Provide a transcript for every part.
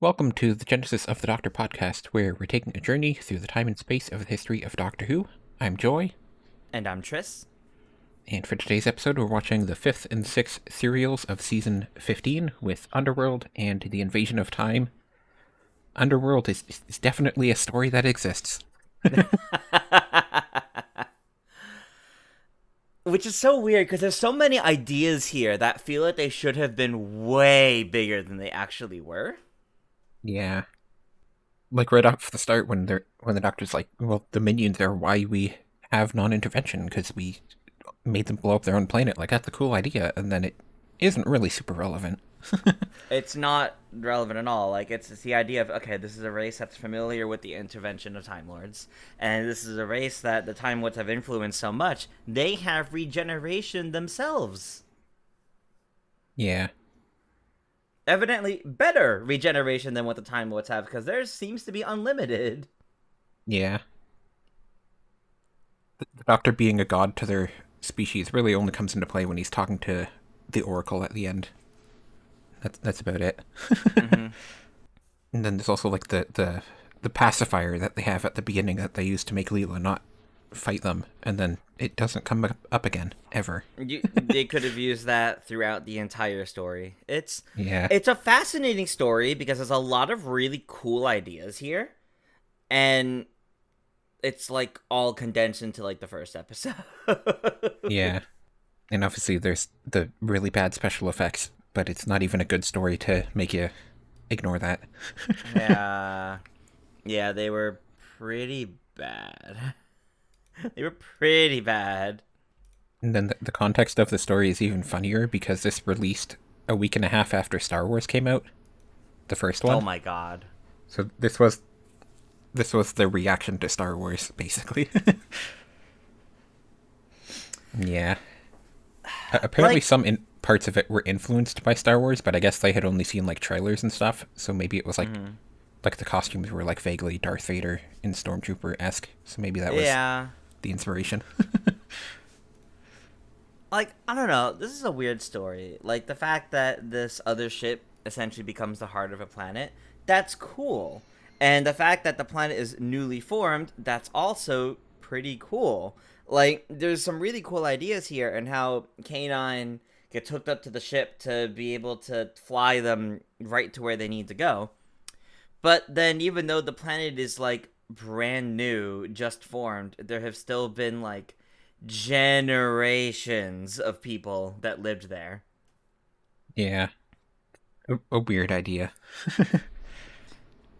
Welcome to the Genesis of the Doctor podcast, where we're taking a journey through the time and space of the history of Doctor Who. I'm Joy, And I'm Tris. and for today's episode, we're watching the fifth and sixth serials of season 15 with Underworld and the Invasion of Time. Underworld is definitely a story that exists. Which is so weird because there's so many ideas here that feel like they should have been way bigger than they actually were. Yeah. Like right off the start when the Doctor's like, well, the minions are why we have non-intervention, because we made them blow up their own planet. Like, that's a cool idea, and then it isn't really super relevant. It's not relevant at all. Like, it's the idea of, okay, this is a race that's familiar with the intervention of Time Lords. And this is a race that the Time Lords have influenced so much, they have regeneration themselves. Yeah. Evidently better regeneration than what the Time Lords have, because theirs seems to be unlimited. Yeah. The Doctor being a god to their species really only comes into play when he's talking to the Oracle at the end. That's about it. Mm-hmm. And then there's also like the pacifier that they have at the beginning that they use to make Leela not fight them, and then it doesn't come up again ever. They could have used that throughout the entire story. Yeah. It's a fascinating story because there's a lot of really cool ideas here, and it's like all condensed into like the first episode. Yeah. And obviously there's the really bad special effects, but it's not even a good story to make you ignore that. Yeah, yeah, they were pretty bad. They were pretty bad. And then the context of the story is even funnier because this released a week and a half after Star Wars came out, the first Oh one. my god. So this was the reaction to Star Wars, basically. Yeah. Apparently, Like, parts of it were influenced by Star Wars, but I guess they had only seen like trailers and stuff. So maybe it was like the costumes were like vaguely Darth Vader and Stormtrooper esque. So maybe that was yeah. the inspiration. Like, I don't know. This is a weird story. Like, the fact that this other ship essentially becomes the heart of a planet, that's cool. And the fact that the planet is newly formed, that's also pretty cool. Like, there's some really cool ideas here, and how K9 gets hooked up to the ship to be able to fly them right to where they need to go. But then, even though the planet is, like, brand new, just formed, there have still been, like, generations of people that lived there. Yeah. A weird idea.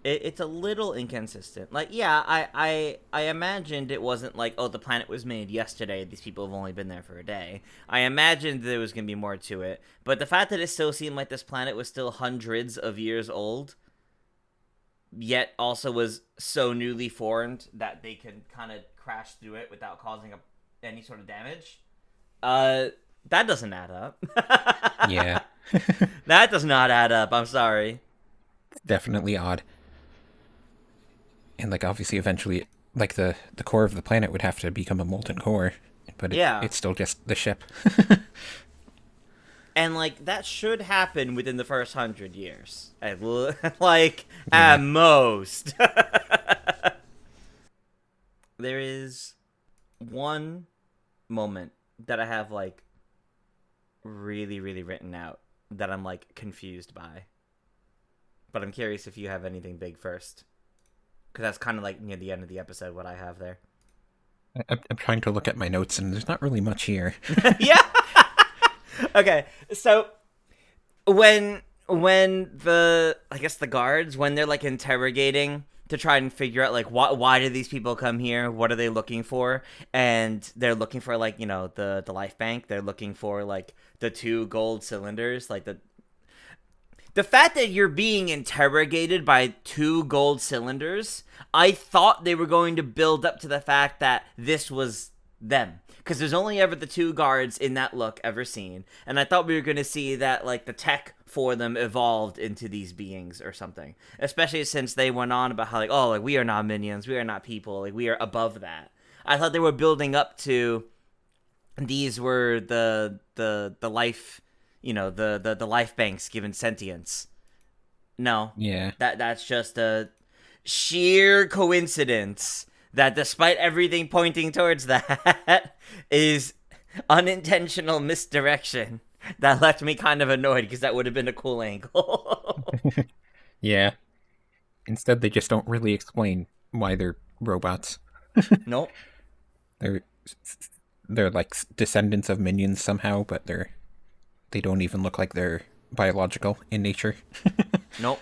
It's a little inconsistent. Like, yeah, I imagined it wasn't like, oh, the planet was made yesterday, these people have only been there for a day. I imagined there was going to be more to it. But the fact that it still seemed like this planet was still hundreds of years old, yet also was so newly formed that they could kind of crash through it without causing any sort of damage, that doesn't add up. Yeah. That does not add up. I'm sorry. Definitely odd. And like obviously eventually like the core of the planet would have to become a molten core, but Yeah. it's still just the ship. And, like, that should happen within the first 100 years. Like, Yeah. at most. There is one moment that I have, like, really, really written out that I'm, like, confused by. But I'm curious if you have anything big first. Because that's kind of, like, near the end of the episode, what I have there. I'm trying to look at my notes and there's not really much here. Yeah! Okay, so when the, I guess, the guards, when they're like interrogating to try and figure out like why did these people come here, what are they looking for, and they're looking for like, you know, the life bank, they're looking for like the two gold cylinders, like the fact that you're being interrogated by two gold cylinders, I thought they were going to build up to the fact that this was them. Because there's only ever the two guards in that look ever seen. And I thought we were going to see that, like, the tech for them evolved into these beings or something. Especially since they went on about how, like, oh, like, we are not minions, we are not people, like, we are above that. I thought they were building up to these were the life, you know, the life banks given sentience. No, Yeah. that's just a sheer coincidence that despite everything pointing towards that is unintentional misdirection that left me kind of annoyed because that would have been a cool angle. Yeah. Instead, they just don't really explain why they're robots. Nope. They're they're like descendants of minions somehow, but they don't even look like they're biological in nature. Nope.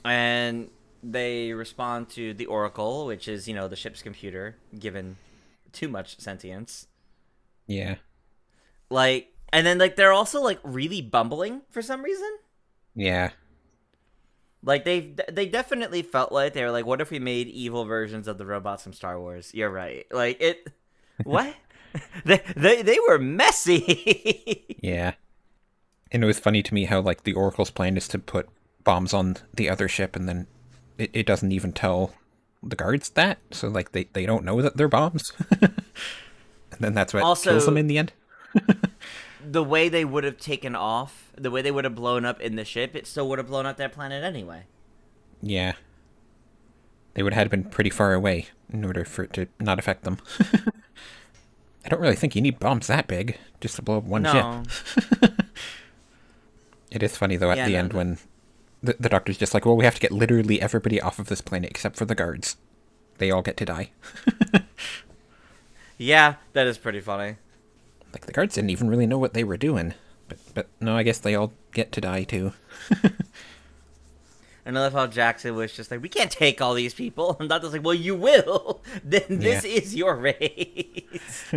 And they respond to the Oracle, which is, the ship's computer, given too much sentience. Yeah. Like, and then, like, they're also, like, really bumbling for some reason. Yeah. Like, they definitely felt like they were like, what if we made evil versions of the robots from Star Wars? You're right. Like, what? They were messy. Yeah. And it was funny to me how like the Oracle's plan is to put bombs on the other ship, and then it doesn't even tell the guards that. So like they don't know that they're bombs. And then that's what kills them Also, in the end. the way they would have taken off, the way they would have blown up in the ship, it still would have blown up their planet anyway. Yeah. They would have had been pretty far away in order for it to not affect them. I don't really think you need bombs that big just to blow up one ship. No. It is funny though at Yeah, the no. end when the doctor's just like, well, we have to get literally everybody off of this planet except for the guards. They all get to die. Yeah, that is pretty funny. Like the guards didn't even really know what they were doing. But no, I guess they all get to die too. And I love how Jackson was just like, we can't take all these people. And Doctor's like, well, you will. Then Yeah. this is your race.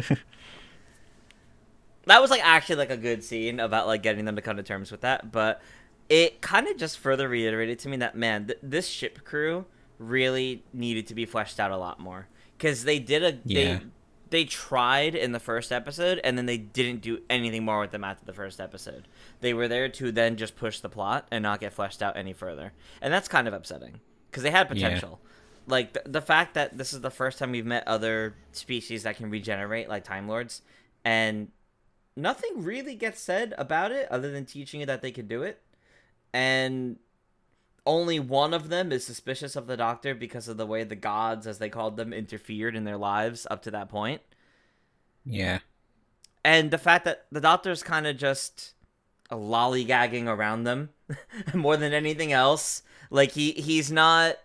That was like actually like a good scene about like getting them to come to terms with that. But it kind of just further reiterated to me that, man, this ship crew really needed to be fleshed out a lot more. Because they did Yeah. they tried in the first episode, and then they didn't do anything more with them after the first episode. They were there to then just push the plot and not get fleshed out any further, and that's kind of upsetting because they had Yeah. potential. Like the fact that this is the first time we've met other species that can regenerate, like Time Lords, and nothing really gets said about it other than teaching you that they can do it, and only one of them is suspicious of the Doctor because of the way the gods, as they called them, interfered in their lives up to that point. Yeah. And the fact that the Doctor's kind of just lollygagging around them more than anything else. Like, he's not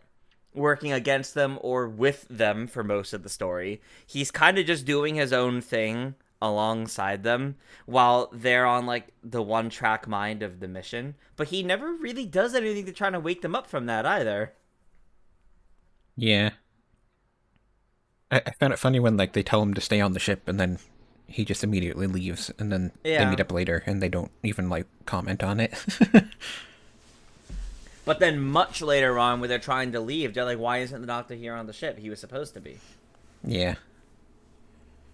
working against them or with them for most of the story. He's kind of just doing his own thing alongside them while they're on like the one track mind of the mission, but he never really does anything to try to wake them up from that either. Yeah. I found it funny when like they tell him to stay on the ship and then he just immediately leaves, and then they Yeah, meet up later and they don't even like comment on it. but then much later on when they're trying to leave, they're like, why isn't the Doctor here on the ship? He was supposed to be. Yeah.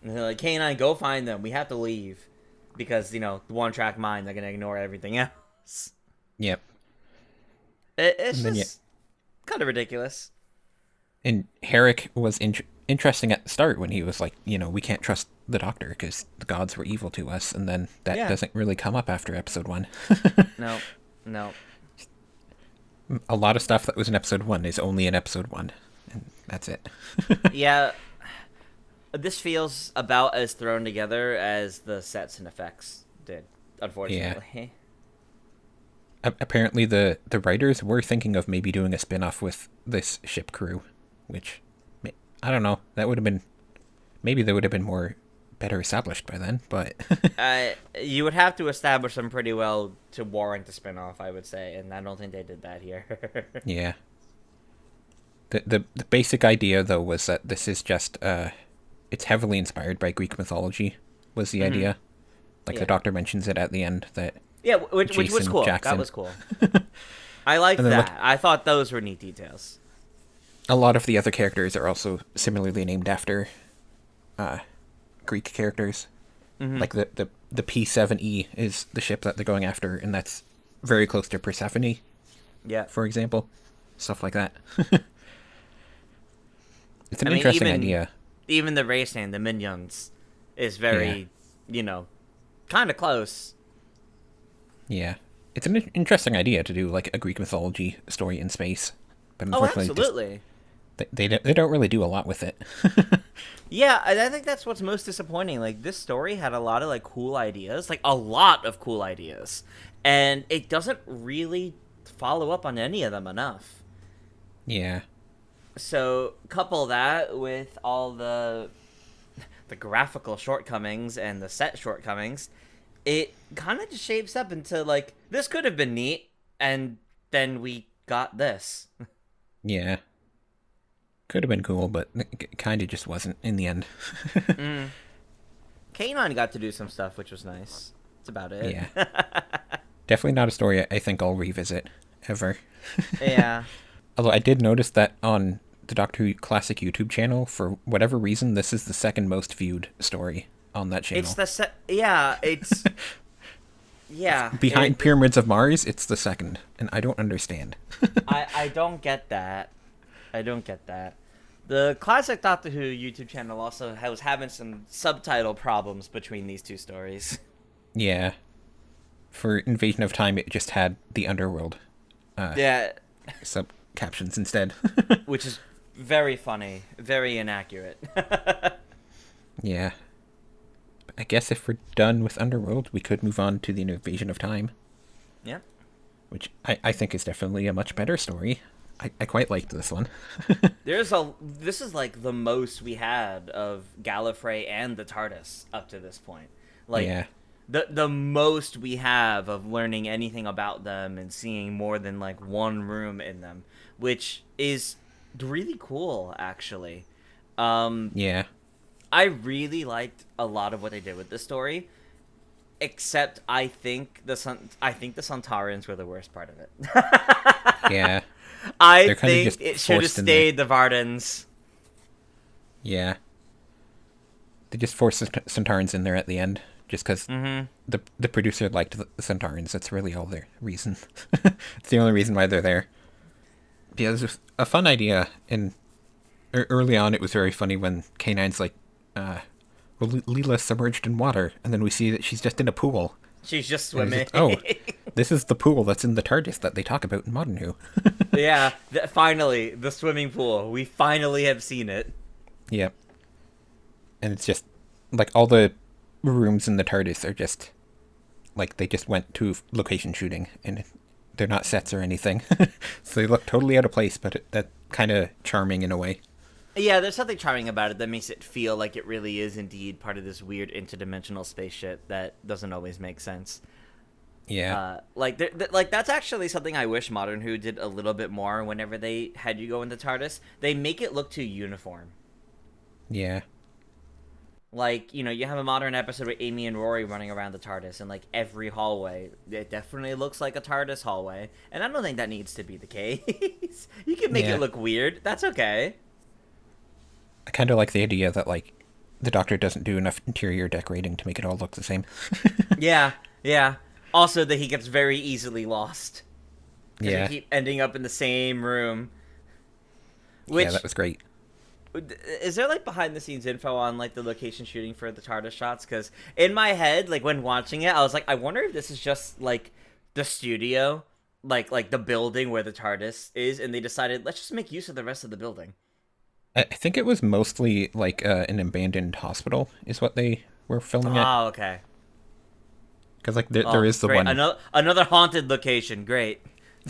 And they're like, K9, go find them, we have to leave because the one track mind, they're gonna ignore everything else. Yep. It's And then just kind of ridiculous. And Herrick was interesting at the start when he was like, we can't trust the Doctor because the gods were evil to us, and then that Yeah. doesn't really come up after episode 1. No, no. A lot of stuff that was in episode 1 is only in episode 1, and that's it. Yeah, this feels about as thrown together as the sets and effects did, unfortunately. Apparently the writers were thinking of maybe doing a spin-off with this ship crew, which I don't know, that would have been, maybe they would have been more better established by then, but You would have to establish them pretty well to warrant a spin-off, I would say, and I don't think they did that here. yeah. The basic idea though was that this is just it's heavily inspired by Greek mythology was the idea. Like Yeah. the Doctor mentions it at the end that Yeah, which was Jason cool. Jackson. That was cool. I liked And then that. I thought those were neat details. a lot of the other characters are also similarly named after Greek characters. Like the P7E is the ship that they're going after, and that's very close to Persephone, Yeah. for example. Stuff like that. It's an I mean, interesting idea. Even the race name, the Minions, is very, kind of close. Yeah. It's an interesting idea to do like a Greek mythology story in space, but Oh, unfortunately, just absolutely. they don't really do a lot with it. Yeah, and I think that's what's most disappointing. Like this story had a lot of like cool ideas, like a lot of cool ideas, and it doesn't really follow up on any of them enough. Yeah, So couple that with all the graphical shortcomings and the set shortcomings, it kind of just shapes up into like this could have been neat, and then we got this. yeah, could have been cool, but it kind of just wasn't in the end. Mm. Kanon got to do some stuff, which was nice. That's about it. Yeah, definitely not a story I think I'll revisit ever. Yeah. Although I did notice that on the Doctor Who Classic YouTube channel, for whatever reason, this is the second most viewed story on that It's channel. the yeah, it's yeah, Behind Pyramids of Mars, it's the second, and I don't understand. I don't get that. I don't get that. The classic Doctor Who YouTube channel also was having some subtitle problems between these two stories. Yeah, for Invasion of Time, it just had the Underworld Yeah, sub captions instead. which is very funny, very inaccurate. Yeah. I guess if we're done with Underworld, we could move on to the Invasion of Time, Yeah. which I think is definitely a much better story. I quite liked this one. This is like the most we had of Gallifrey and the TARDIS up to this point. Like Yeah. the most we have of learning anything about them and seeing more than like one room in them, which is really cool actually. Yeah. I really liked a lot of what they did with this story, except I think the Sontarans were the worst part of it. Yeah. I They're kind of think just it should have forced in there. stayed the Vardens. Yeah. They just forced the Centaurans in there at the end, just because Mm-hmm. the producer liked the Centaurans. That's really all their reason. It's the only reason why they're there. Yeah, it was a fun idea, and early on it was very funny when K9's like, well, Leela's submerged in water, and then we see that she's just in a pool. She's just And it's swimming. just, oh, this is the pool that's in the TARDIS that they talk about in Modern Who. Yeah, finally, the swimming pool. We finally have seen it. Yep. And it's just like all the rooms in the TARDIS are just like they just went to location shooting, and they're not sets or anything, so they look totally out of place. But that kind of charming in a way. Yeah, there's something charming about it that makes it feel like it really is indeed part of this weird interdimensional spaceship that doesn't always make sense. Yeah. Like that's actually something I wish Modern Who did a little bit more. Whenever they had you go into TARDIS, they make it look too uniform. Yeah. Like, you know, you have a modern episode with Amy and Rory running around the TARDIS, and like every hallway, it definitely looks like a TARDIS hallway. And I don't think that needs to be the case. You can make Yeah. it look weird. That's okay. I kind of like the idea that like the Doctor doesn't do enough interior decorating to make it all look the same. Yeah, yeah. Also, that he gets very easily lost. Because Yeah. they keep ending up in the same room. Yeah, Which, that was great. is there like behind the scenes info on like the location shooting for the TARDIS shots? Because in my head, like when watching it, I was like, I wonder if this is just like the studio, like the building where the TARDIS is, and they decided let's just make use of the rest of the building. I think it was mostly like an abandoned hospital is what they were filming at. Oh, okay. Because like Oh, there is the great. one. Another haunted location. Great.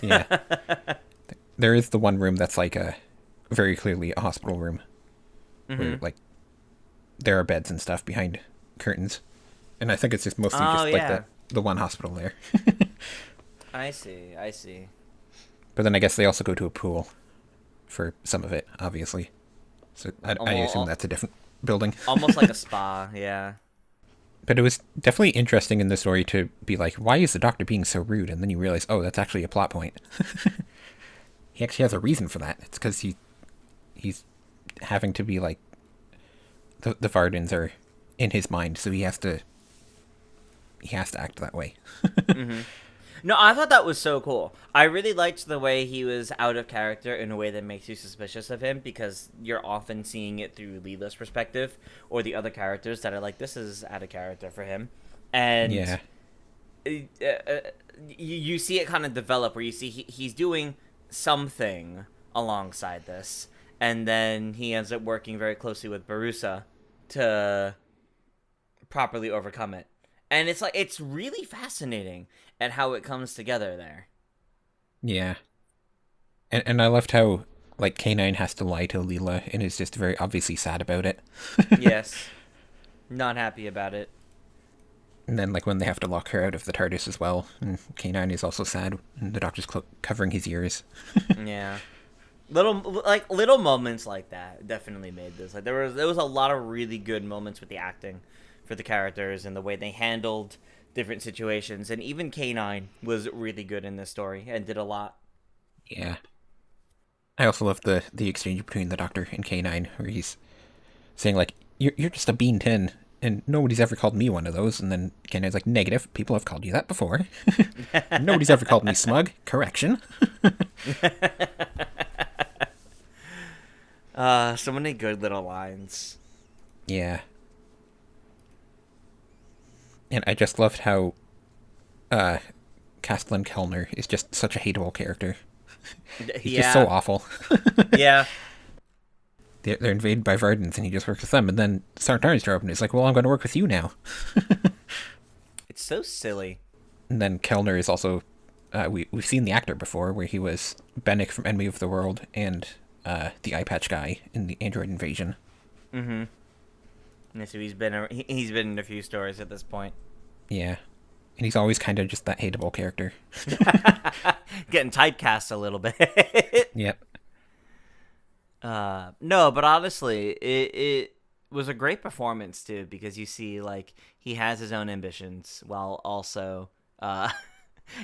Yeah. There is the one room that's like a very clearly a hospital room, where Mm-hmm. like there are beds and stuff behind curtains, and I think it's just mostly Oh, just like yeah. the one hospital there. I see. I see. But then I guess they also go to a pool for some of it, obviously. So I assume that's a different building. Almost like a spa. Yeah. But it was definitely interesting in the story to be like, why is the Doctor being so rude? And then you realize, oh, that's actually a plot point. He actually has a reason for that. It's because he's having to be like the Vardens are in his mind, so he has to act that way. Mm-hmm. No, I thought that was so cool. I really liked the way he was out of character in a way that makes you suspicious of him, because you're often seeing it through Leela's perspective or the other characters that are like, this is out of character for him. And Yeah. you see it kind of develop where you see he's doing something alongside this, and then he ends up working very closely with Barusa to properly overcome it. And it's like it's really fascinating at how it comes together there. Yeah. And I loved how like K9 has to lie to Leela and is just very obviously sad about it. Yes, not happy about it. And then like when they have to lock her out of the TARDIS as well, and K9 is also sad, and the Doctor's covering his ears. Yeah, little moments like that definitely made this. Like there was a lot of really good moments with the acting for the characters and the way they handled different situations, and even K9 was really good in this story and did a lot. Yeah. I also love the exchange between the Doctor and K9, where he's saying like, "You're just a bean tin, and nobody's ever called me one of those." And then K9's like, "Negative. People have called you that before. Nobody's ever called me smug. Correction." So many good little lines. Yeah. And I just loved how Castellan Kellner is just such a hateable character. He's just so Yeah, awful. yeah. They're invaded by Vardens, and he just works with them. And then Sartar's show up, and he's like, "Well, I'm going to work with you now." It's so silly. And then Kellner is also we've seen the actor before, where he was Bennick from Enemy of the World and the Eye Patch guy in the Android Invasion. Mm-hmm. And so he's been in a few stories at this point. Yeah, and he's always kind of just that hateable character. Getting typecast a little bit. Yep. No, but honestly, it was a great performance too because you see like he has his own ambitions while also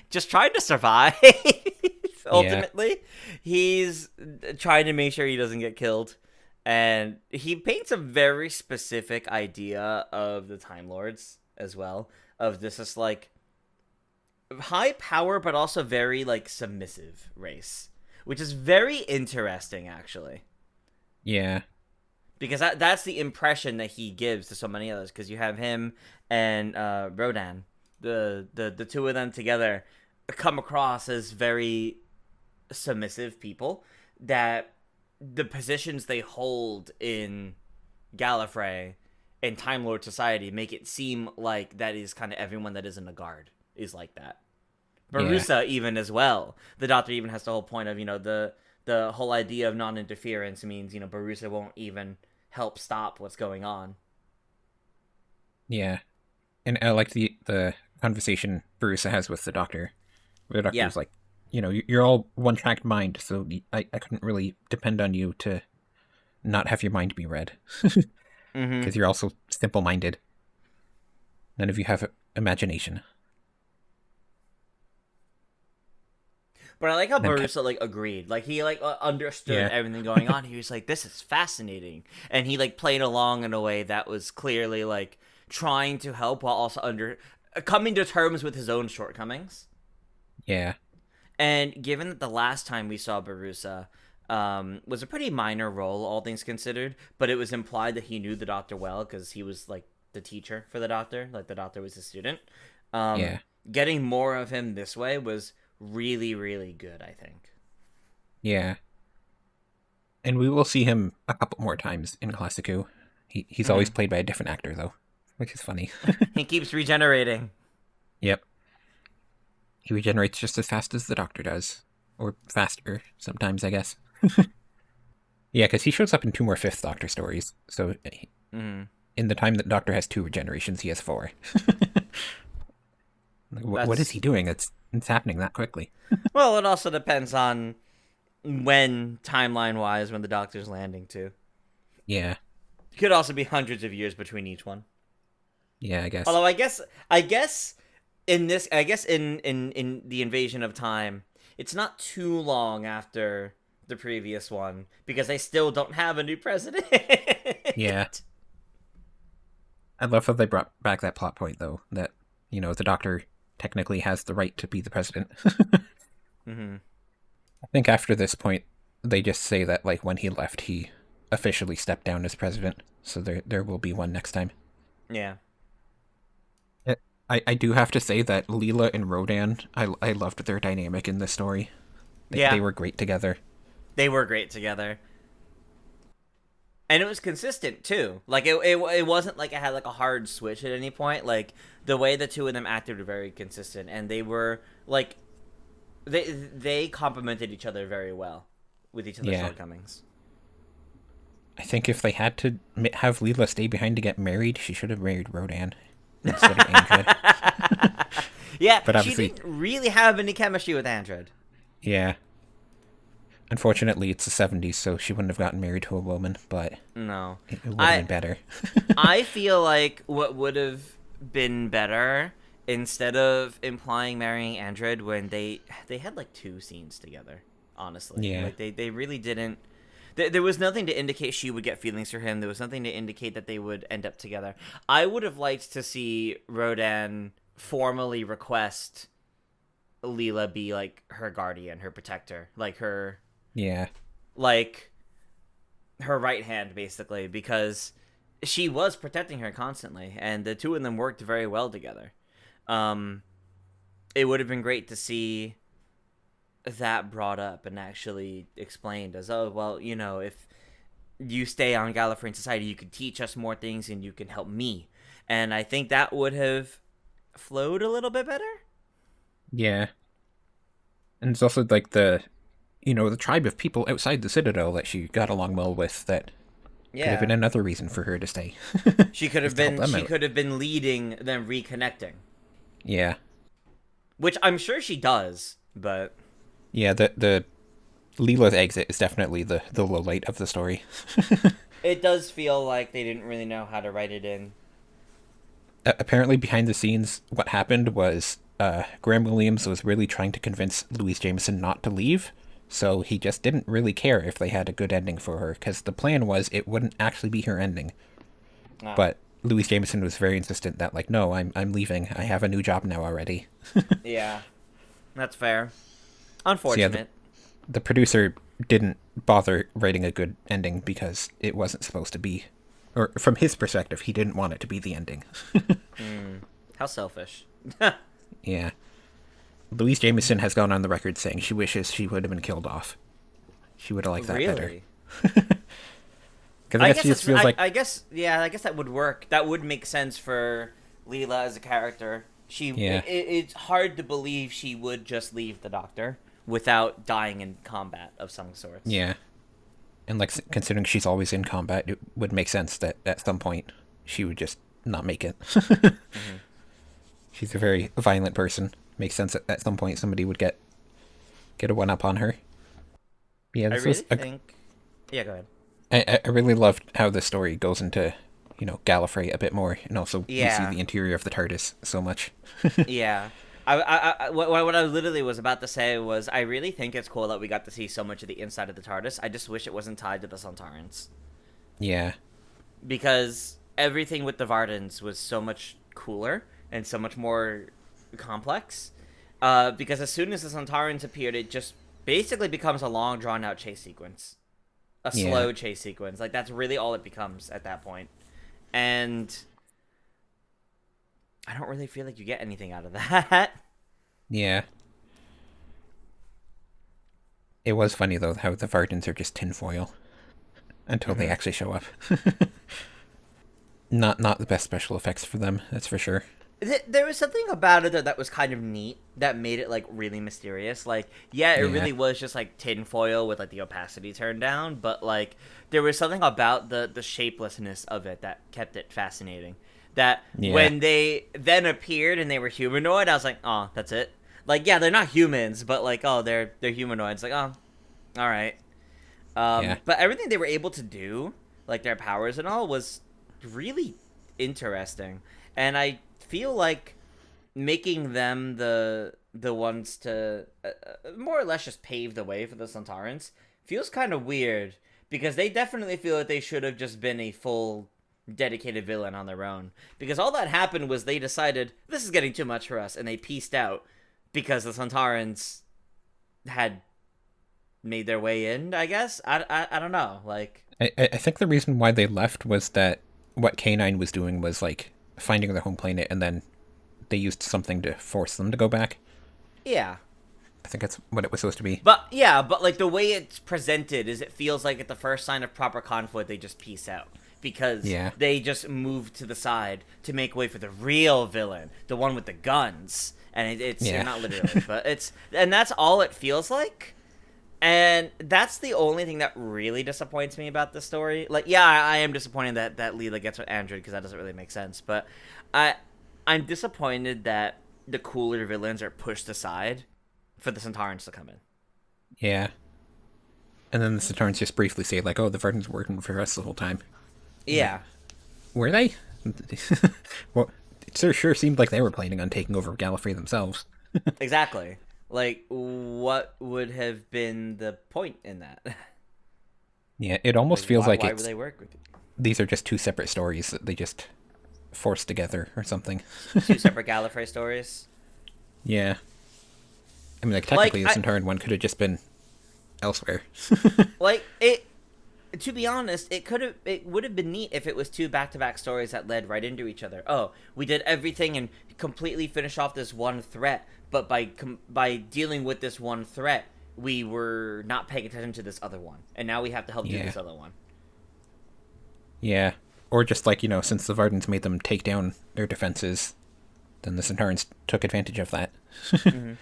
just trying to survive. Yeah. Ultimately, he's trying to make sure he doesn't get killed, and he paints a very specific idea of the Time Lords as well. Of this like high power, but also very like submissive race, which is very interesting actually. Yeah. Because that's the impression that he gives to so many others. Because you have him and Rodan, the two of them together, come across as very submissive people. That the positions they hold in Gallifrey and Time Lord society make it seem like that is kind of everyone that is in the guard is like that. Yeah. Barusa even as well. The Doctor even has the whole point of the whole idea of non-interference means Barusa won't even help stop what's going on. Yeah. And I like the conversation Barissa has with the Doctor. The Yeah. Doctor's like, you're all one-tracked mind, so I couldn't really depend on you to not have your mind be read. Mm-hmm. Because you're also simple-minded. None of you have imagination. But I like how And then, Barusa like agreed, like he like understood yeah, everything going on. He was like, "This is fascinating," and he like played along in a way that was clearly like trying to help while also coming to terms with his own shortcomings. yeah, And given that the last time we saw Barusa was a pretty minor role, all things considered, but it was implied that he knew the Doctor well because he was like the teacher for the Doctor, like the Doctor was his student. yeah, Getting more of him this way was really, really good, I think. yeah. And we will see him a couple more times in Classic Who. He's always Mm-hmm. played by a different actor, though, which is funny. He keeps regenerating. Yep. He regenerates just as fast as the Doctor does. Or faster, sometimes, I guess. Yeah, because he shows up in two more Fifth Doctor stories. So Mm-hmm. in the time that Doctor has two regenerations, he has four. What is That's he doing? It's happening that quickly. well. It also depends on when timeline wise when the Doctor's landing too. Yeah, Could also be hundreds of years between each one. yeah, I guess. Although I guess in this, I guess in the invasion of time, it's not too long after the previous one because they still don't have a new president. Yeah. I love how they brought back that plot point, though, that, the Doctor technically has the right to be the president. Mm-hmm. I think after this point, they just say that, like, when he left, he officially stepped down as president, so there will be one next time. Yeah. I do have to say that Leela and Rodan, I loved their dynamic in this story. They Yeah, were great together. they were great together. And it was consistent too. Like it wasn't like it had like a hard switch at any point. Like the way the two of them acted were very consistent, and they were like they complemented each other very well with each other's Yeah. shortcomings. I think if they had to have Leela stay behind to get married, she should have married Rodan instead of Andred. Yeah, But she obviously, didn't really have any chemistry with Andred. yeah. Unfortunately, it's the 70s, so she wouldn't have gotten married to a woman, but No, it would have I been better. I feel like what would have been better instead of implying marrying Andred when they had like two scenes together. Honestly, Yeah. like they really didn't. There was nothing to indicate she would get feelings for him. There was nothing to indicate that they would end up together. I would have liked to see Rodan formally request Leela be like her guardian, her protector, Yeah. like her right hand, basically, because she was protecting her constantly, and the two of them worked very well together. Um, it would have been great to see that brought up and actually explained as, oh, well, you know, if you stay on Gallifreyan Society, you could teach us more things and you can help me. And I think that would have flowed a little bit better. Yeah. And it's also like the tribe of people outside the Citadel that she got along well with that could have been Yeah. another reason for her to stay. She could have Just to help been them she out. could have been leading them reconnecting, Yeah. which I'm sure she does, but Yeah, the Leela's exit is definitely the low light of the story. it does feel like they didn't really know how to write it in. Apparently, behind the scenes, what happened was Graham Williams was really trying to convince Louise Jameson not to leave, so he just didn't really care if they had a good ending for her, because the plan was it wouldn't actually be her ending. Ah, But Louise Jameson was very insistent that, like, no, I'm leaving. I have a new job now already. yeah, that's fair. So yeah, Unfortunate. the producer didn't bother writing a good ending because it wasn't supposed to be, or from his perspective, he didn't want it to be the ending. How selfish. Yeah. Louise Jameson has gone on the record saying she wishes she would have been killed off. She would have liked that better. Really? Because I guess she just feels like, I guess yeah, I guess that would work. That would make sense for Leela as a character. yeah, It's hard to believe she would just leave the Doctor without dying in combat of some sorts. yeah. And like considering she's always in combat, it would make sense that at some point she would just not make it. She's a very violent person. Makes sense that at some point somebody would get a one up on her. Yeah, I this really was a, think. Yeah, go ahead. I really loved how the story goes into Gallifrey a bit more, and also you see Yeah, the interior of the TARDIS so much. yeah. What I literally was about to say was I really think it's cool that we got to see so much of the inside of the TARDIS. I just wish it wasn't tied to the Sontarans, Yeah, because everything with the Vardens was so much cooler and so much more complex. Because as soon as the Sontarans appeared, it just basically becomes a long, drawn out chase sequence, a yeah, slow chase sequence. Like that's really all it becomes at that point, and I don't really feel like you get anything out of that. yeah. It was funny though how the Vardens are just tinfoil until they actually show up. Not the best special effects for them, that's for sure. There was something about it that was kind of neat that made it like really mysterious. Like, yeah, it Yeah, really was just like tinfoil with like the opacity turned down, but like there was something about the shapelessness of it that kept it fascinating. That yeah, when they then appeared and they were humanoid, I was like, oh, that's it. Like, yeah, they're not humans, but like, oh, they're humanoids. Like, oh, all right. yeah, But everything they were able to do, like their powers and all, was really interesting. And I feel like making them the ones to more or less just pave the way for the Sontarans feels kind of weird because they definitely feel that they should have just been a full dedicated villain on their own. Because all that happened was they decided this is getting too much for us, and they pieced out because the Sontarans had made their way in. I guess I don't know. Like I think the reason why they left was that what K9 was doing was like finding their home planet and then they used something to force them to go back. Yeah. I think that's what it was supposed to be. But yeah, but like the way it's presented is it feels like at the first sign of proper conflict they just peace out because Yeah. they just move to the side to make way for the real villain, the one with the guns. And it's Yeah. not literally, but it's and that's all it feels like. And that's the only thing that really disappoints me about the story. Like, yeah, I am disappointed that Leela gets with Android because that doesn't really make sense. But I I'm disappointed that the cooler villains are pushed aside for the Centaurans to come in. Yeah. And then the Saturns just briefly say, like, oh, the Vardens were working for us the whole time. I'm like, Yeah, were they? Well, it sure seemed like they were planning on taking over Gallifrey themselves. exactly. Like, what would have been the point in that? Yeah, it almost Like, feels like why would it's they work with you? these are just two separate stories that they just forced together or something. Two separate Gallifrey stories. Yeah. I mean, like, Like, technically, the Centauran one could have just been elsewhere. it. To be honest, it would have been neat if it was two back-to-back stories that led right into each other. Oh, we did everything and completely finished off this one threat, but by dealing with this one threat, we were not paying attention to this other one, and now we have to help do Yeah. this other one. Yeah. Or just like, since the Vardens made them take down their defenses, then the Centaurans took advantage of that. I They're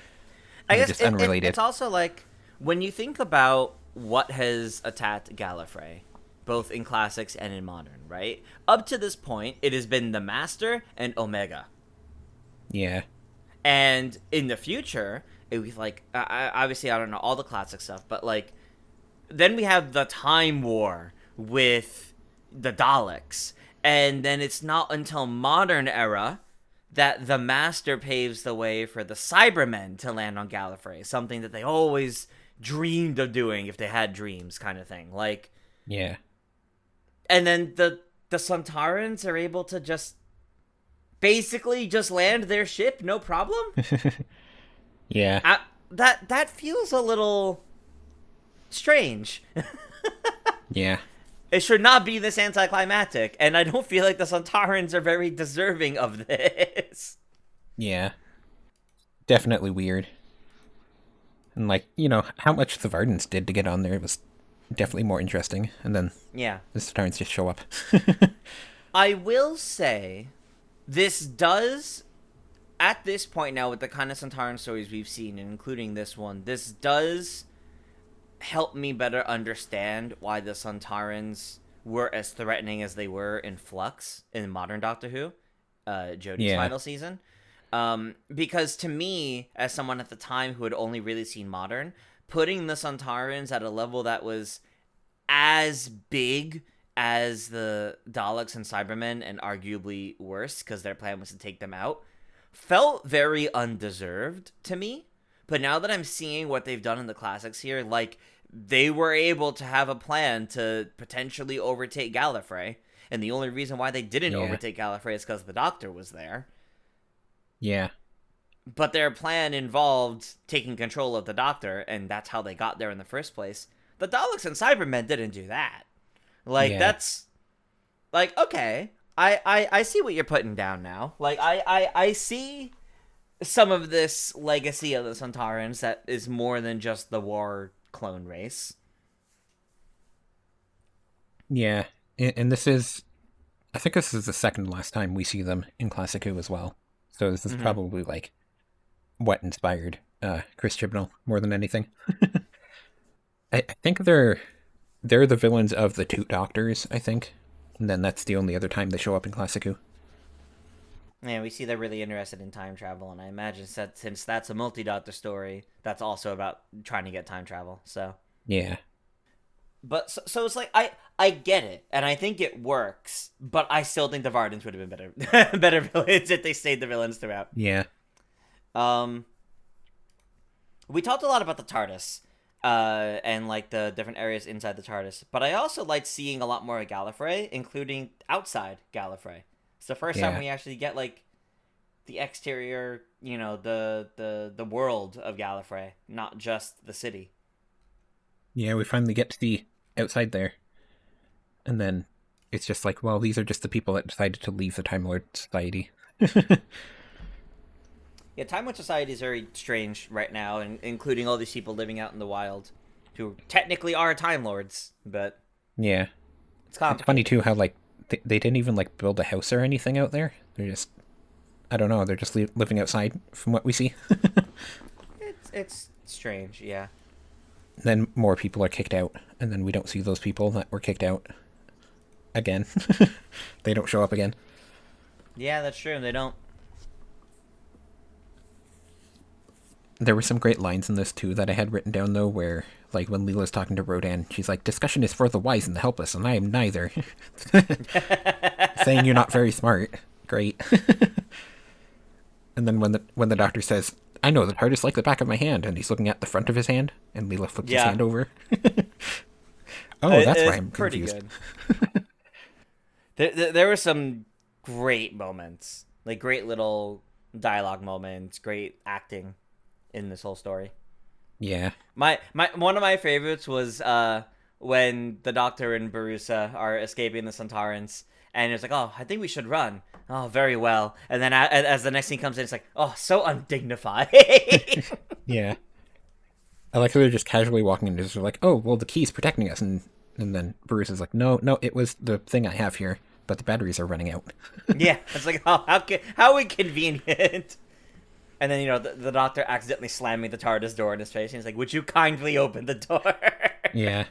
guess just unrelated. it's also like when you think about what has attacked Gallifrey, both in classics and in modern, right? Up to this point, it has been the Master and Omega, Yeah. and in the future, it was like obviously I don't know all the classic stuff, but like then we have the Time War with the Daleks, and then it's not until modern era that the Master paves the way for the Cybermen to land on Gallifrey, something that they always dreamed of doing if they had dreams, kind of thing. Like, Yeah. and then the Sontarans are able to just basically just land their ship, no problem. Yeah. That feels a little strange. Yeah. It should not be this anticlimactic, and I don't feel like the Sontarans are very deserving of this. Yeah. Definitely weird. And like, how much the Vardens did to get on there was definitely more interesting. And then Yeah. the Centaurans just show up. I will say, this does, at this point now, with the kind of Centauran stories we've seen, and including this one, this does help me better understand why the Sontarans were as threatening as they were in Flux in modern Doctor Who, Jodie's Yeah. final season. Because to me, as someone at the time who had only really seen modern, putting the Sontarans at a level that was as big as the Daleks and Cybermen, and arguably worse because their plan was to take them out, felt very undeserved to me. But now that I'm seeing what they've done in the classics here, like, they were able to have a plan to potentially overtake Gallifrey, and the only reason why they didn't Yeah. overtake Gallifrey is because the Doctor was there. Yeah. But their plan involved taking control of the Doctor, and that's how they got there in the first place. The Daleks and Cybermen didn't do that. Like, Yeah. that's... Like, okay, I see what you're putting down now. Like, I see some of this legacy of the Sontarans that is more than just the war clone race. Yeah. And this is, I think this is the second last time we see them in Classic Who as well. So this is Mm-hmm. probably like what inspired Chris Chibnall more than anything. I think they're the villains of the Two Doctors, I think. And then that's the only other time they show up in Classic Who. Yeah, we see they're really interested in time travel, and I imagine that since that's a multi-doctor story, that's also about trying to get time travel. So, Yeah. but so it's like I get it, and I think it works, but I still think the Vardens would have been better better villains if they stayed the villains throughout. Yeah. Um, we talked a lot about the TARDIS, and like the different areas inside the TARDIS, but I also liked seeing a lot more of Gallifrey, including outside Gallifrey. It's the first time Yeah. we actually get like the exterior, the world of Gallifrey, not just the city. Yeah, we finally get to the outside there. And then it's just like, well, these are just the people that decided to leave the Time Lord Society. Yeah, Time Society is very strange right now, and including all these people living out in the wild, who technically are Time Lords, but Yeah. it's It's funny complicated. too how like they didn't even like build a house or anything out there. They're just I don't know. They're just living outside from what we see. It's strange, yeah. Then more people are kicked out, and then we don't see those people that were kicked out again. They don't show up again. Yeah, that's true. They don't. There were some great lines in this too that I had written down though, where like when Leela's talking to Rodan, she's like, "Discussion is for the wise and the helpless, and I am neither." Saying you're not very smart. Great. And then when the doctor says, "I know the TARDIS like the back of my hand," and he's looking at the front of his hand, and Leela flips his Yeah, hand over. Oh, that's why it's I'm pretty confused. good. There were some great moments, like great little dialogue moments, great acting in this whole story. Yeah. My one of my favorites was when the Doctor and Barusa are escaping the Centaurans, and it's like, oh, I think we should run. Oh, very well. And then as the next scene comes in, it's like, oh, so undignified. Yeah. I like how they're just casually walking in and just like, "Oh, well, the key's protecting us," and then Bruce is like, "No, no, it was the thing I have here, but the batteries are running out." Yeah, it's like, oh, how inconvenient. And then the Doctor accidentally slamming the TARDIS door in his face, and he's like, "Would you kindly open the door?" Yeah.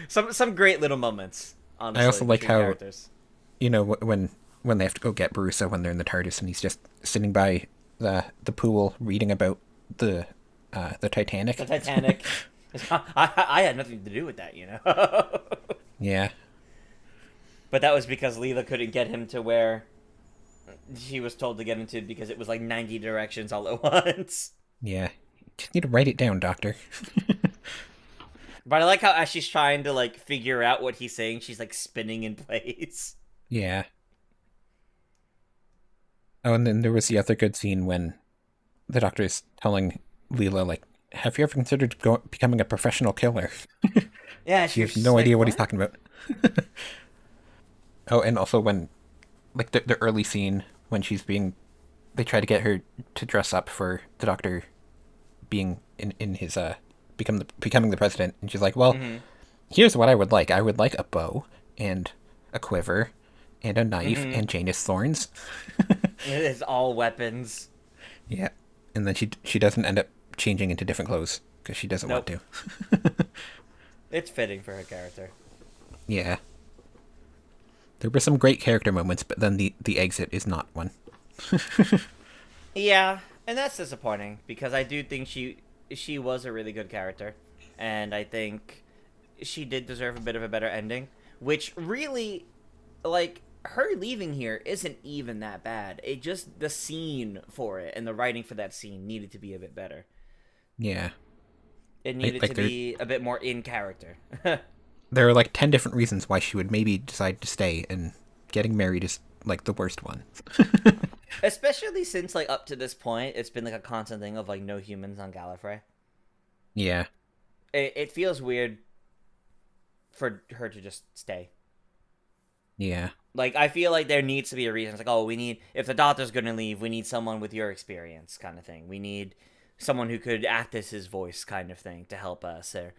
Some great little moments, I honestly, also like between how characters. when they have to go get Barusa when they're in the TARDIS and he's just sitting by the pool reading about the the The Titanic. Titanic. I had nothing to do with that. Yeah. But that was because Leela couldn't get him to where she was told to get into because it was like 90 directions all at once. Yeah. Just need to write it down, Doctor. But I like how as she's trying to like figure out what he's saying, she's like spinning in place. Yeah. Oh, and then there was the other good scene when the Doctor is telling Leela, like, "Have you ever considered becoming a professional killer?" Yeah, She has she's no like, idea what he's what? talking about. Oh, and also when, like, the early scene when they try to get her to dress up for the Doctor being in his becoming the president, and she's like, "Well, Mm-hmm. here's what I would like. I would like a bow and a quiver and a knife Mm-hmm. and Janus thorns." It is all weapons. Yeah, and then she doesn't end up changing into different clothes because she doesn't want Nope. to. It's fitting for her character. Yeah, there were some great character moments, but then the exit is not one. Yeah, and that's disappointing because I do think she was a really good character, and I think she did deserve a bit of a better ending. Which really, like her leaving here isn't even that bad. It just the scene for it and the writing for that scene needed to be a bit better. Yeah, It needed like to be a bit more in character. there are like 10 different reasons why she would maybe decide to stay, and getting married is like the worst one. Especially since like up to this point, it's been like a constant thing of like no humans on Gallifrey. Yeah, It feels weird for her to just stay. yeah, Like I feel like there needs to be a reason. It's like, oh, we need if the Doctor's gonna leave, we need someone with your experience, kind of thing. We need someone who could act as his voice, kind of thing, to help us, or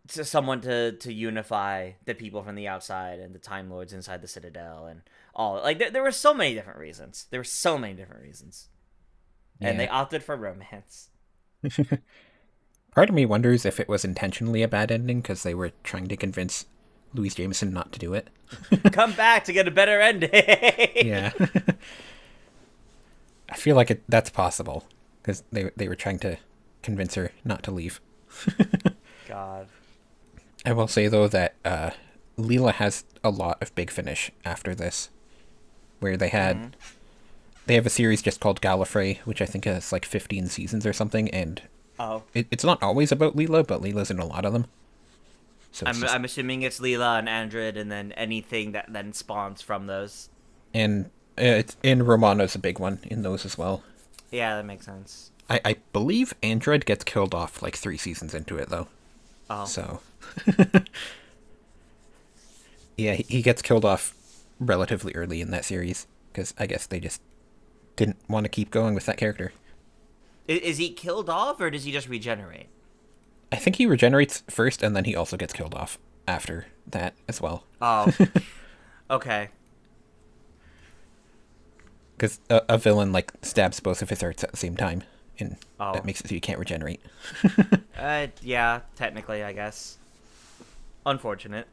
someone to unify the people from the outside and the Time Lords inside the Citadel, and all. Like there were so many different reasons. There were so many different reasons, and yeah. they opted for romance. Part of me wonders if it was intentionally a bad ending because they were trying to convince Louise Jameson not to do it. Come back to get a better ending. Yeah. I feel like that's possible because they were trying to convince her not to leave. God. I will say though that Leela has a lot of Big Finish after this, where Mm-hmm. they have a series just called Gallifrey, which I think has like 15 seasons or something, and Oh, it's not always about Leela, but Leela's in a lot of them. So it's just I'm assuming it's Leela and Andred, and then anything that then spawns from those. and it's in Romano's a big one in those as well. Yeah, that makes sense. I believe Android gets killed off like 3 seasons into it though. Oh, So yeah, he gets killed off relatively early in that series because I guess they just didn't want to keep going with that character. Is he killed off, or does he just regenerate? I think he regenerates first, and then he also gets killed off after that as well. Oh, okay. Because a villain like stabs both of his hearts at the same time, and that Oh, makes it so you can't regenerate. yeah, technically, I guess. Unfortunate.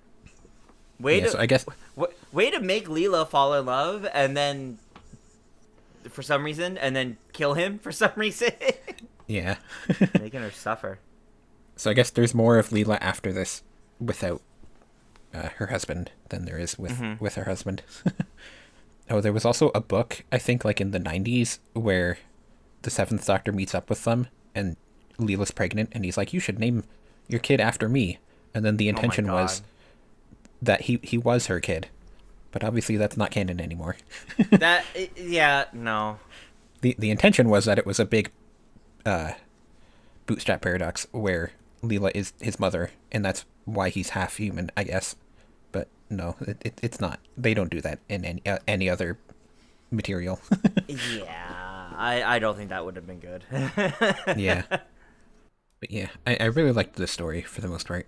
Way Yeah, to so I guess way to make Leela fall in love, and then for some reason, and then kill him for some reason, yeah. making her suffer. So I guess there's more of Leela after this without her husband than there is Mm-hmm. with her husband. Oh, there was also a book, I think, like in the 90s, where the Seventh Doctor meets up with them, and Leela's pregnant, and he's like, "You should name your kid after me." And then the Oh my intention god. was that he was her kid, but obviously that's not canon anymore. Yeah, no. The intention was that it was a big bootstrap paradox where Leela is his mother, and that's why he's half human, I guess. But no, it's not. They don't do that in any other material. Yeah, I don't think that would have been good. Yeah, but yeah, I really liked this story for the most part.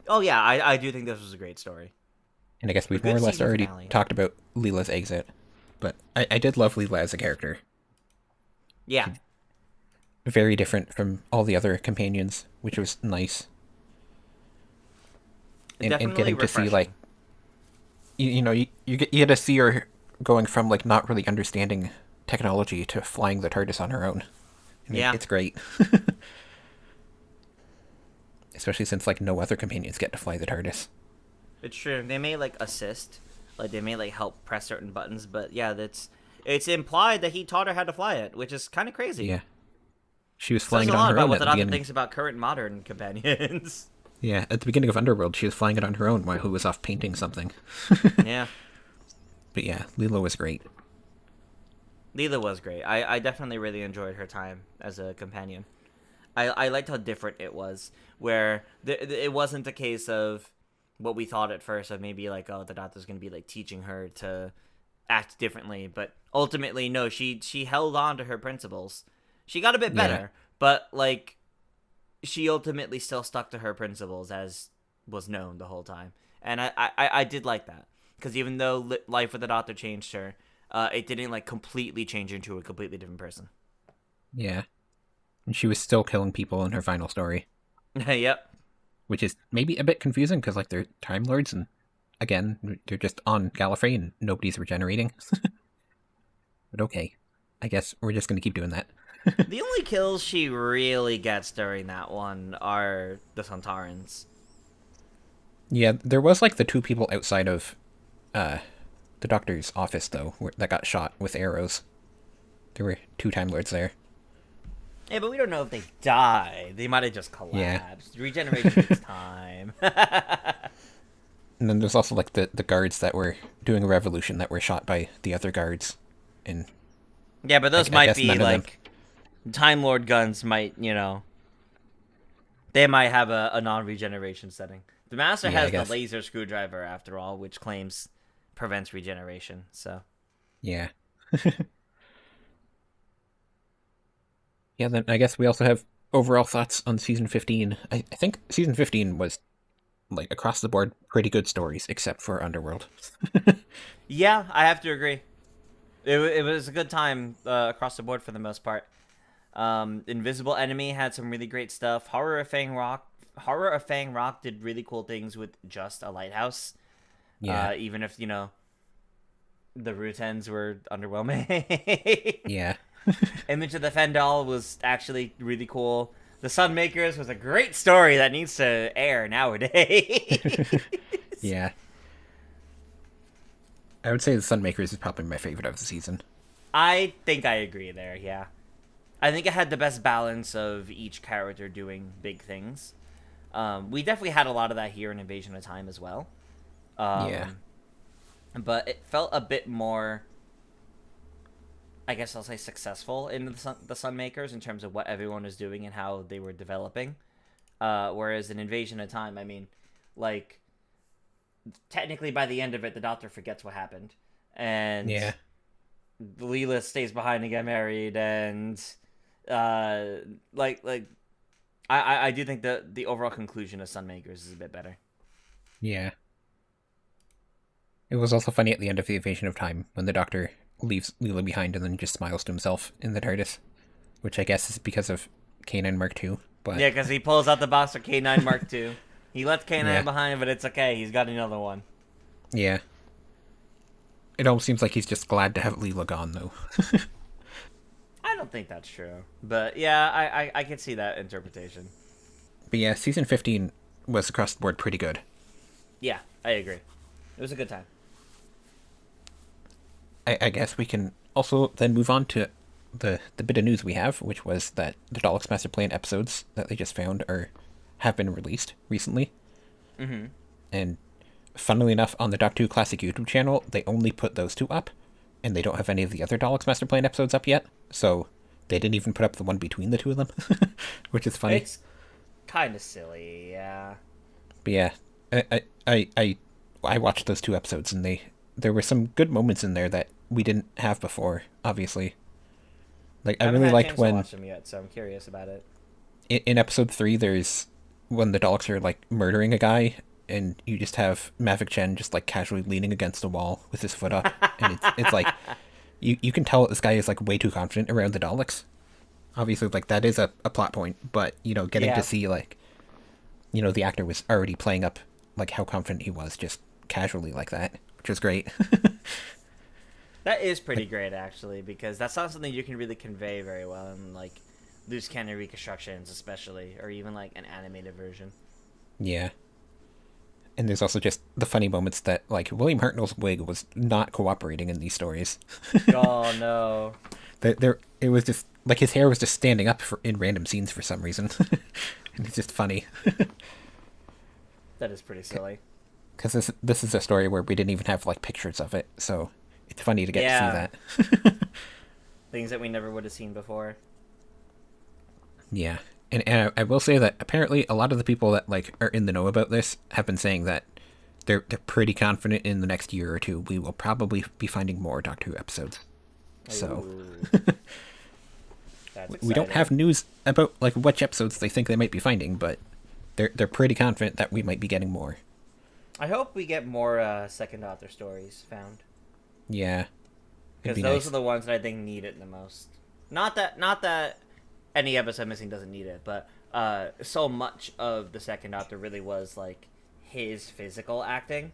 Oh yeah, I do think this was a great story. And I guess A we've more good or less season already finale. talked about Leela's exit, but I did love Leela as a character. Yeah, Very different from all the other companions, which was nice. And definitely getting to see like refreshing. you get to see her going from like not really understanding technology to flying the TARDIS on her own, and Yeah, it's great. Especially since like no other companions get to fly the TARDIS. it's true. They may like assist, like they may like help press certain buttons, but yeah, that's it's implied that he taught her how to fly it, which is kind of crazy. Yeah, she was Says flying a it on lot her about own what at the the Doctor beginning. thinks about current modern companions. Yeah, at the beginning of Underworld, she was flying it on her own while who was off painting something. Yeah, But yeah, Lilo was great. Leela was great. I definitely really enjoyed her time as a companion. I liked how different it was, where it wasn't a case of what we thought at first of maybe like, oh, the Doctor's gonna be like teaching her to act differently, but ultimately no, she held on to her principles. She got a bit Yeah, better, but like she ultimately still stuck to her principles as was known the whole time, and I did like that because even though life with the Doctor changed her, it didn't like completely change her into a completely different person. yeah. And she was still killing people in her final story, Yep. which is maybe a bit confusing because like they're Time Lords and again they're just on Gallifrey and nobody's regenerating. But okay, I guess we're just gonna keep doing that. The only kills she really gets during that one are the Santarans. Yeah, there was like the two people outside of uh the doctor's office though that got shot with arrows. There were two Time Lords there. Yeah, but we don't know if they died. They might have just Yeah, collapsed. Regeneration takes time. and then there's also like the guards that were doing a revolution that were shot by the other guards, and Yeah, but those I might guess be none of them. like Time Lord guns. Might they might have a non-regeneration setting. The Master Yeah, I has the guess. laser screwdriver after all, which claims prevents regeneration. So Yeah. Yeah, then I guess we also have overall thoughts on season 15. I think season 15 was like across the board pretty good stories except for Underworld. yeah, I have to agree. It was a good time across the board for the most part. Invisible Enemy had some really great stuff. Horror of Fang Rock did really cool things with just a lighthouse. Yeah. Even if the Rutens were underwhelming. Yeah. Image of the Fendal was actually really cool. The Sunmakers was a great story that needs to air nowadays. Yeah. I would say the Sunmakers is probably my favorite of the season. I think I agree there. Yeah, I think it had the best balance of each character doing big things. We definitely had a lot of that here in Invasion of Time as well. Yeah. Um, but it felt a bit more, I guess I'll say, successful in the Sunmakers in terms of what everyone was doing and how they were developing. Whereas in Invasion of Time, I mean, like, technically by the end of it, the Doctor forgets what happened. And Yeah. Leela stays behind to get married, and uh, like I do think the overall conclusion of Sunmakers is a bit better. Yeah. It was also funny at the end of the Invasion of Time when the Doctor leaves Leela behind and then just smiles to himself in the TARDIS, which I guess is because of K9 Mark II. But Yeah, because he pulls out the box for K9 Mark II. He left K9 yeah, behind, but it's okay. He's got another one. yeah. It almost seems like he's just glad to have Leela gone, though. I don't think that's true, but yeah, I can see that interpretation. But yeah, season 15 was across the board pretty good. Yeah, I agree. It was a good time. I guess we can also then move on to the bit of news we have, which was that the Daleks Master Plan episodes that they just found are have been released recently. Mm-hmm. And funnily enough, on the Doctor Who Classic YouTube channel, they only put those two up, and they don't have any of the other Daleks Master Plan episodes up yet. So they didn't even put up the one between the two of them, which is funny. It's kind of silly, yeah. But yeah, I watched those two episodes, and there were some good moments in there that we didn't have before. Obviously, like I I haven't really had a liked chance to when watch them yet, so I'm curious about it. in episode 3 there's when the Daleks are like murdering a guy, and you just have Mavic Chen just like casually leaning against the wall with his foot up, and it's like you can tell this guy is like way too confident around the Daleks. Obviously, like that is a plot point, but getting to Yeah, see like the actor was already playing up like how confident he was just casually like that, which was great. that is pretty Like, great actually, because that's not something you can really convey very well in like loose cannon reconstructions, especially, or even like an animated version. yeah. And there's also just the funny moments that like William Hartnell's wig was not cooperating in these stories. Oh no, There, it was just like his hair was just standing up in random scenes for some reason, and it's just funny that is pretty silly. because this is a story where we didn't even have like pictures of it, so it's funny to get to see Yeah, that. things that we never would have seen before. Yeah, and I will say that apparently a lot of the people that like are in the know about this have been saying that they're pretty confident in the next year or two we will probably be finding more Doctor Who episodes. So Ooh, that's we don't exciting. have news about like which episodes they think they might be finding, but they're pretty confident that we might be getting more. I hope we get more second author stories found, Yeah, it'd because be those nice. are the ones that I think need it the most. Not that any episode missing doesn't need it, but so much of the second author really was like his physical acting,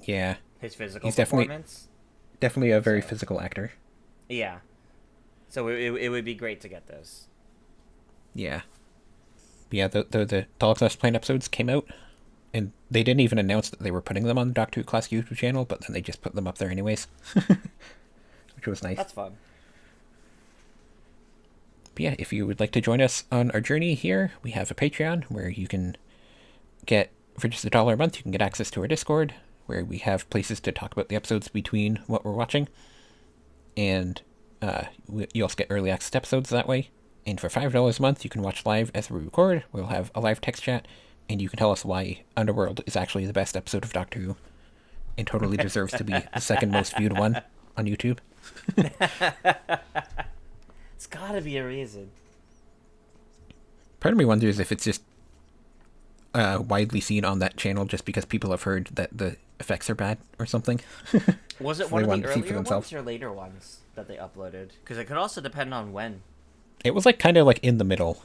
Yeah, his physical he's definitely performance. definitely a very So physical actor. yeah, so it would be great to get those. Yeah, but yeah. The Daleks Last Plane episodes came out, and they didn't even announce that they were putting them on the Doctor Who Classic YouTube channel, but then they just put them up there anyways, which was nice. That's fun. But yeah, if you would like to join us on our journey here, we have a Patreon where you can get, for just $1 a month, you can get access to our Discord, where we have places to talk about the episodes between what we're watching, and you also get early access to episodes that way. And for $5 a month, you can watch live as we record. We'll have a live text chat, and you can tell us why Underworld is actually the best episode of Doctor Who, and totally deserves to be the second most viewed one on YouTube. It's gotta be a reason. Part of me wonders if it's just widely seen on that channel just because people have heard that the effects are bad or something. Was it So one they of the wanted to see for earlier themselves. ones or later ones that they uploaded? Because it could also depend on when. It was like kind of like in the middle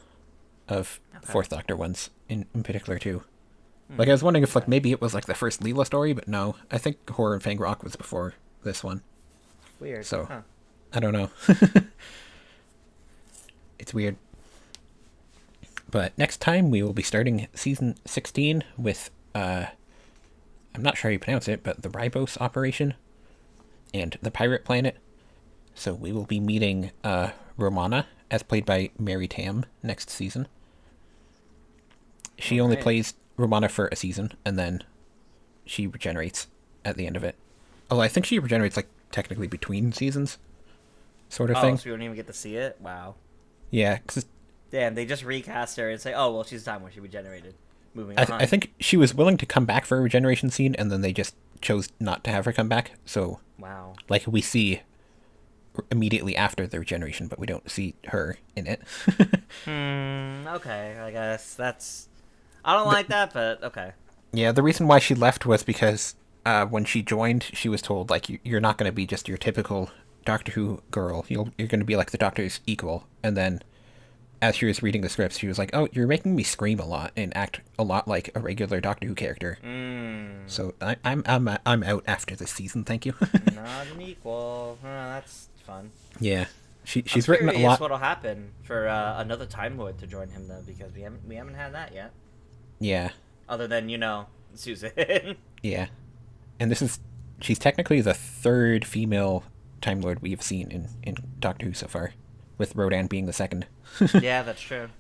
of Okay. Fourth Doctor ones in particular too. Hmm. Like I was wondering if like Okay. maybe it was like the first Leela story, but no, I think Horror and Fang Rock was before this one. Weird. So Huh. I don't know. It's weird. But next time we will be starting season 16 with I'm not sure how you pronounce it, but the Ribos operation and the pirate planet. So we will be meeting Romana, as played by Mary Tam, next season. All She only right. plays Romana for a season, and then she regenerates at the end of it. Although I think she regenerates like technically between seasons, sort of Oh, thing. so we don't even get to see it? Wow. Yeah, because Damn, they just recast her and say, oh, well, she's time when she regenerated. Moving I on. think she was willing to come back for a regeneration scene, and then they just chose not to have her come back. So Wow. like we see immediately after the regeneration, but we don't see her in it. Okay, I guess that's. I don't the, like that, but okay. yeah, the reason why she left was because when she joined, she was told like you're not going to be just your typical Doctor Who girl. You're going to be like the Doctor's equal. And then as she was reading the scripts, she was like, "Oh, you're making me scream a lot and act a lot like a regular Doctor Who character." So I'm out after this season. Thank you. Not an equal. That's fun. Yeah, I'm she's written a curious lot. what'll happen for another Time Lord to join him though, because we haven't had that yet. Yeah, Other than Susan. yeah, and she's technically the third female Time Lord we've seen in Doctor Who so far, with Rodan being the second. Yeah, that's true.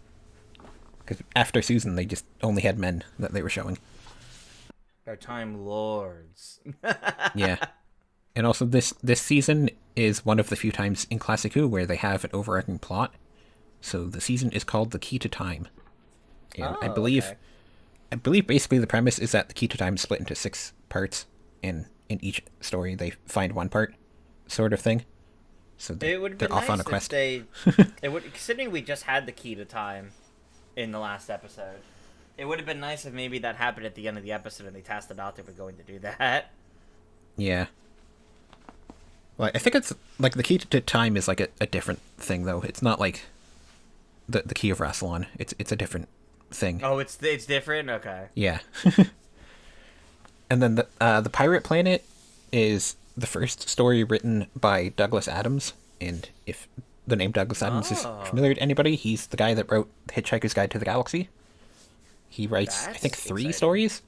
Because after Susan, they just only had men that they were showing. They're Time Lords. Yeah, and also this season is one of the few times in Classic Who where they have an overarching plot. So the season is called The Key to Time, and Oh, okay. I believe basically the premise is that the key to time is split into 6 parts, and in each story they find one part, sort of thing. So It would have they're been off on a nice if quest. they. It would, considering we just had the key to time in the last episode. It would have been nice if maybe that happened at the end of the episode and they tasked the Doctor with going to do that. Yeah. Well, I think it's like the key to time is like a different thing though. It's not like the key of Rassilon. It's a different thing. Oh, it's different. Okay. Yeah. And then the pirate planet is the first story written by Douglas Adams, and if the name Douglas Adams is Oh, familiar to anybody, he's the guy that wrote The Hitchhiker's Guide to the Galaxy. He writes, I think, that's 3 stories, exciting.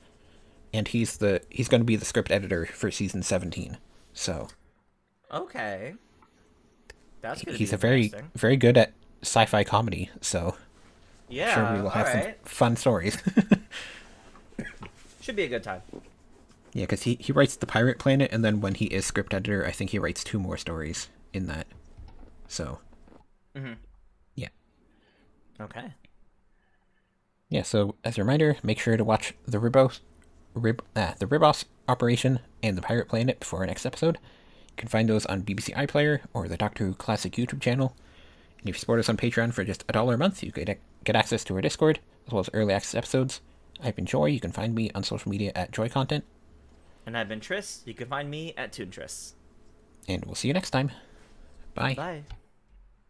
and he's going to be the script editor for season 17. So Okay, that's gonna he's be a very interesting. very good at sci-fi comedy. So I'm sure we Yeah. will All have some right. fun stories. Should be a good time. Yeah, because he writes the pirate planet, and then when he is script editor, I think he writes 2 more stories in that. So Hmm. yeah. Okay. Yeah, so as a reminder, make sure to watch the Ribos Operation and the Pirate Planet before our next episode. You can find those on BBC iPlayer or the Doctor Who Classic YouTube channel. And if you support us on Patreon for just $1 a month, you get access to our Discord, as well as early access episodes. I've been Joy. You can find me on social media at Joy Content. And I've been Tris. You can find me at Toon Tris. And we'll see you next time. Bye. Bye.